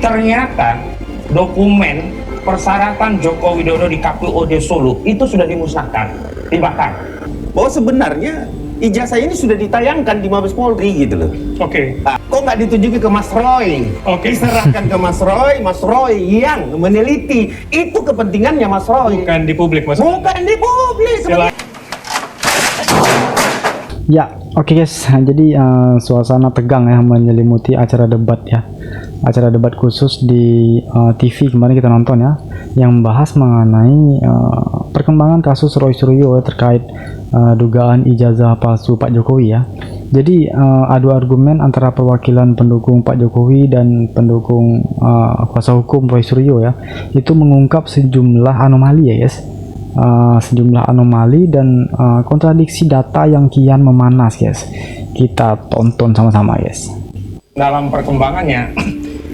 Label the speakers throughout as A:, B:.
A: Ternyata dokumen persyaratan Joko Widodo di KPUD Solo itu sudah dimusnahkan, dibakar.
B: Bahwa sebenarnya ijazah ini sudah ditayangkan di Mabes Polri gitu loh.
C: Oke.
B: Nah, kok nggak ditunjukin ke Mas Roy?
C: Oke.
B: Diserahkan ke Mas Roy yang meneliti. Itu kepentingannya Mas Roy.
C: Bukan di publik, Mas.
B: Bukan di publik.
D: Ya, oke guys. Jadi suasana tegang ya menyelimuti acara debat ya. Acara debat khusus di TV kemarin kita nonton ya, yang membahas mengenai perkembangan kasus Roy Suryo terkait dugaan ijazah palsu Pak Jokowi ya. Jadi adu argumen antara perwakilan pendukung Pak Jokowi dan pendukung kuasa hukum Roy Suryo ya, itu mengungkap sejumlah anomali ya guys. Sejumlah anomali dan kontradiksi data yang kian memanas guys. Kita tonton sama-sama guys.
A: Dalam perkembangannya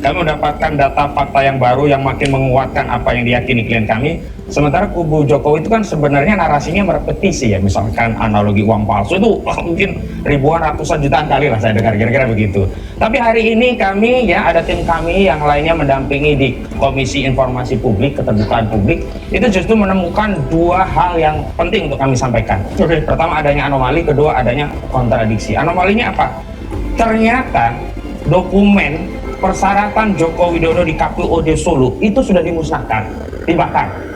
A: kami mendapatkan data fakta yang baru yang makin menguatkan apa yang diyakini klien kami. Sementara kubu Jokowi itu kan sebenarnya narasinya merepetisi ya, misalkan analogi uang palsu itu mungkin ribuan ratusan jutaan kali lah saya dengar kira-kira begitu. Tapi hari ini kami ya, ada tim kami yang lainnya mendampingi di Komisi Informasi Publik, Keterbukaan Publik, itu justru menemukan dua hal yang penting untuk kami sampaikan. Pertama adanya anomali, kedua adanya kontradiksi. Anomalinya apa? Ternyata dokumen persyaratan Joko Widodo di KPUD Solo itu sudah dimusnahkan, dibakar.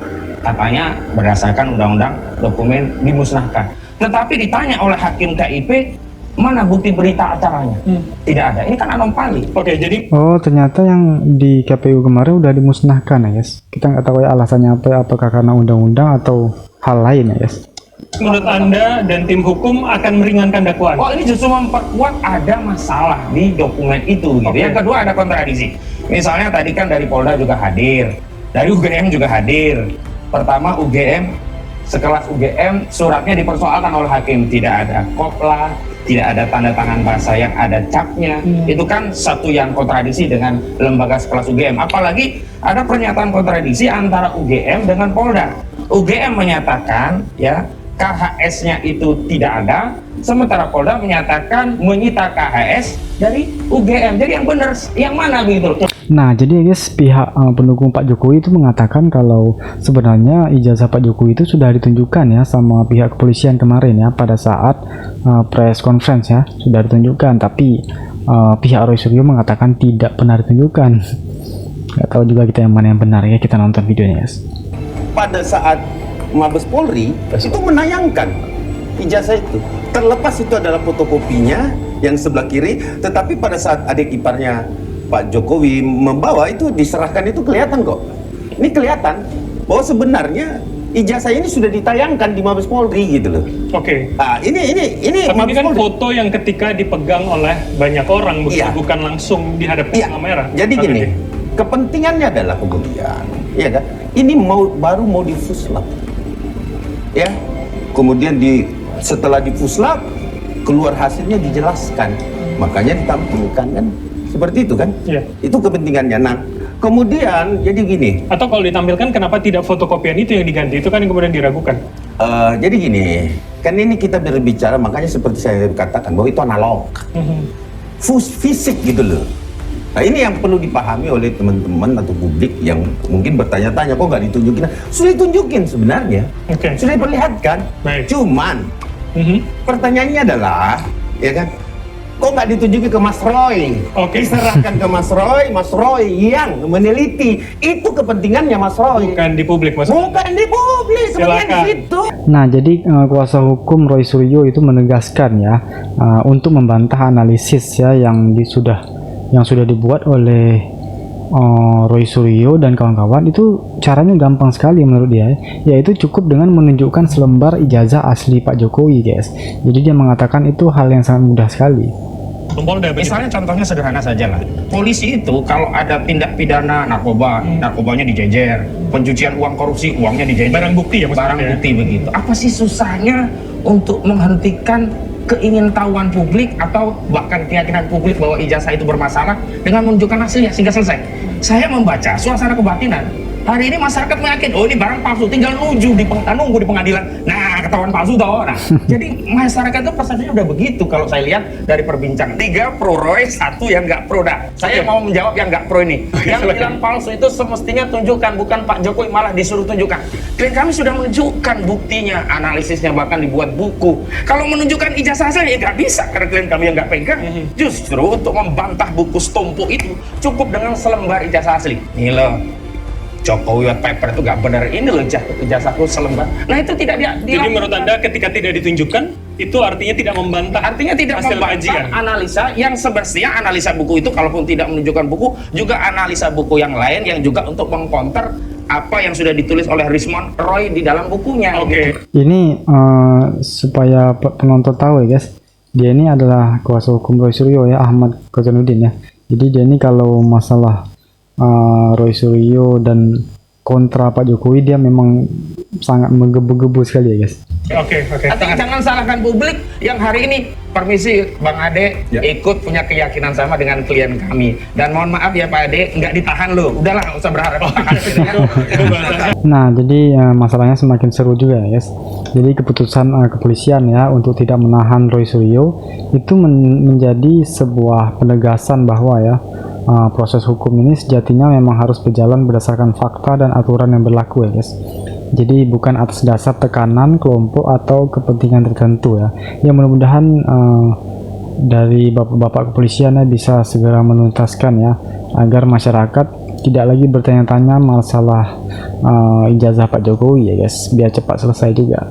A: Katanya berdasarkan undang-undang dokumen dimusnahkan. Tetapi ditanya oleh hakim KIP, mana bukti berita acaranya? Tidak ada. Ini kan anomali.
C: Oke, jadi
D: ternyata yang di KPU kemarin udah dimusnahkan ya guys. Kita nggak tahu ya alasannya apa, apakah karena undang-undang atau hal lain ya guys.
C: menurut Anda dan tim hukum akan meringankan dakwaan?
A: Oh, ini justru memperkuat ada masalah di dokumen itu gitu. Yang kedua ada kontradiksi. Misalnya tadi kan dari Polda juga hadir, dari UGM juga hadir. Pertama UGM, sekelas UGM suratnya dipersoalkan oleh hakim, tidak ada kopla, tidak ada tanda tangan basah yang ada capnya. Itu kan satu yang kontradiksi dengan lembaga sekelas UGM. Apalagi ada pernyataan kontradiksi antara UGM dengan Polda. UGM menyatakan ya KHS-nya itu tidak ada, sementara Polda menyatakan menyita KHS dari UGM. Jadi yang benar yang mana begitu?
D: Nah, jadi guys, pihak pendukung Pak Jokowi itu mengatakan kalau sebenarnya ijazah Pak Jokowi itu sudah ditunjukkan ya sama pihak kepolisian kemarin ya pada saat press conference ya, sudah ditunjukkan, tapi pihak Roy Suryo mengatakan tidak pernah ditunjukkan. Nggak tahu juga kita yang mana yang benar ya, kita nonton videonya guys.
B: Pada saat Mabes Polri itu menayangkan ijazah itu, terlepas itu adalah fotokopinya yang sebelah kiri, tetapi pada saat adik iparnya Pak Jokowi membawa itu diserahkan, itu kelihatan kok. Ini kelihatan bahwa sebenarnya ijazah ini sudah ditayangkan di Mabes Polri gitu loh.
C: Oke.
B: Nah, ini
C: Tapi ini kan
B: Polri.
C: foto yang ketika dipegang oleh banyak orang, bukan langsung dihadapkan kamera.
B: Jadi gini, kepentingannya adalah kemudian, ya kan? Ini baru mau difuslap, ya. Kemudian setelah difuslap keluar hasilnya dijelaskan, makanya ditampilkan kan. Seperti itu kan?
C: Iya.
B: Itu kepentingannya. Nah, kemudian jadi gini.
C: Atau kalau ditampilkan, kenapa tidak fotokopian itu yang diganti? Itu kan yang kemudian diragukan.
B: Jadi gini, kan ini kita berbicara, makanya seperti saya katakan bahwa itu analog, fisik gitu loh. Nah, ini yang perlu dipahami oleh teman-teman atau publik yang mungkin bertanya-tanya, kok nggak ditunjukin? Sudah ditunjukin sebenarnya, sudah diperlihatkan. Cuman pertanyaannya adalah, ya kan? Kok nggak ditunjukin ke Mas Roy? Diserahkan ke Mas Roy yang meneliti. Itu kepentingannya Mas Roy.
C: Bukan di publik, Mas.
B: Bukan di publik, sebenarnya di situ.
D: Nah, jadi kuasa hukum Roy Suryo itu menegaskan ya, untuk membantah analisis ya yang sudah dibuat oleh Roy Suryo dan kawan-kawan. Itu caranya gampang sekali menurut dia, yaitu cukup dengan menunjukkan selembar ijazah asli Pak Jokowi guys. Jadi dia mengatakan itu hal yang sangat mudah sekali.
A: Misalnya contohnya sederhana saja lah. Polisi itu kalau ada tindak pidana narkoba, narkobanya dijejer, pencucian uang korupsi, uangnya dijejer.
C: Barang bukti ya,
A: barang bukti begitu. Apa sih susahnya untuk menghentikan keingintahuan publik atau bahkan keyakinan publik bahwa ijazah itu bermasalah dengan menunjukkan hasilnya sehingga selesai? Saya membaca suasana kebatinan Hari ini masyarakat meyakin, oh ini barang palsu, tinggal nunggu di pengadilan. Nah, ketahuan palsu toh. Nah, jadi masyarakat itu persepsinya udah begitu. Kalau saya lihat dari perbincangan 3 pro Roy, 1 yang nggak pro. Dah, saya mau menjawab yang nggak pro ini. Yang bilang palsu itu semestinya tunjukkan, bukan Pak Jokowi, malah disuruh tunjukkan. Klien kami sudah menunjukkan buktinya, analisisnya, bahkan dibuat buku. Kalau menunjukkan ijazah saya ya nggak bisa, karena klien kami yang nggak pegang. Justru untuk membantah buku Stompo itu cukup dengan selembar ijazah asli. Nih loh, Jokowi White Paper itu nggak benar, ini loh ijazahku selembar. Nah itu tidak
C: Jadi menurut Anda ketika tidak ditunjukkan, itu artinya tidak membantah,
A: artinya tidak
C: hasil
A: membantah
C: kajian.
A: analisa yang semestinya analisa buku itu, kalaupun tidak menunjukkan buku, juga analisa buku yang lain yang juga untuk mengcounter apa yang sudah ditulis oleh Rismond Roy di dalam bukunya.
C: Oke.
A: Gitu.
D: Ini supaya penonton tahu ya guys, dia ini adalah kuasa hukum Roy Suryo ya, Ahmad Kozanuddin ya. Jadi dia ini kalau masalah Roy Suryo dan kontra Pak Jokowi, dia memang sangat menggebu-gebu sekali ya guys.
C: Oke.
A: Artinya jangan salahkan publik yang hari ini, permisi Bang Ade, ikut punya keyakinan sama dengan klien kami. Dan mohon maaf ya Pak Ade, nggak ditahan loh. Udahlah, nggak usah berharap.
D: Nah, jadi masalahnya semakin seru juga ya guys. Jadi keputusan kepolisian ya untuk tidak menahan Roy Suryo itu menjadi sebuah penegasan bahwa ya proses hukum ini sejatinya memang harus berjalan berdasarkan fakta dan aturan yang berlaku ya guys. Jadi bukan atas dasar tekanan kelompok atau kepentingan tertentu ya. Ya mudah-mudahan dari bapak-bapak kepolisian bisa segera menuntaskan ya, agar masyarakat tidak lagi bertanya-tanya masalah ijazah Pak Jokowi ya guys, biar cepat selesai juga.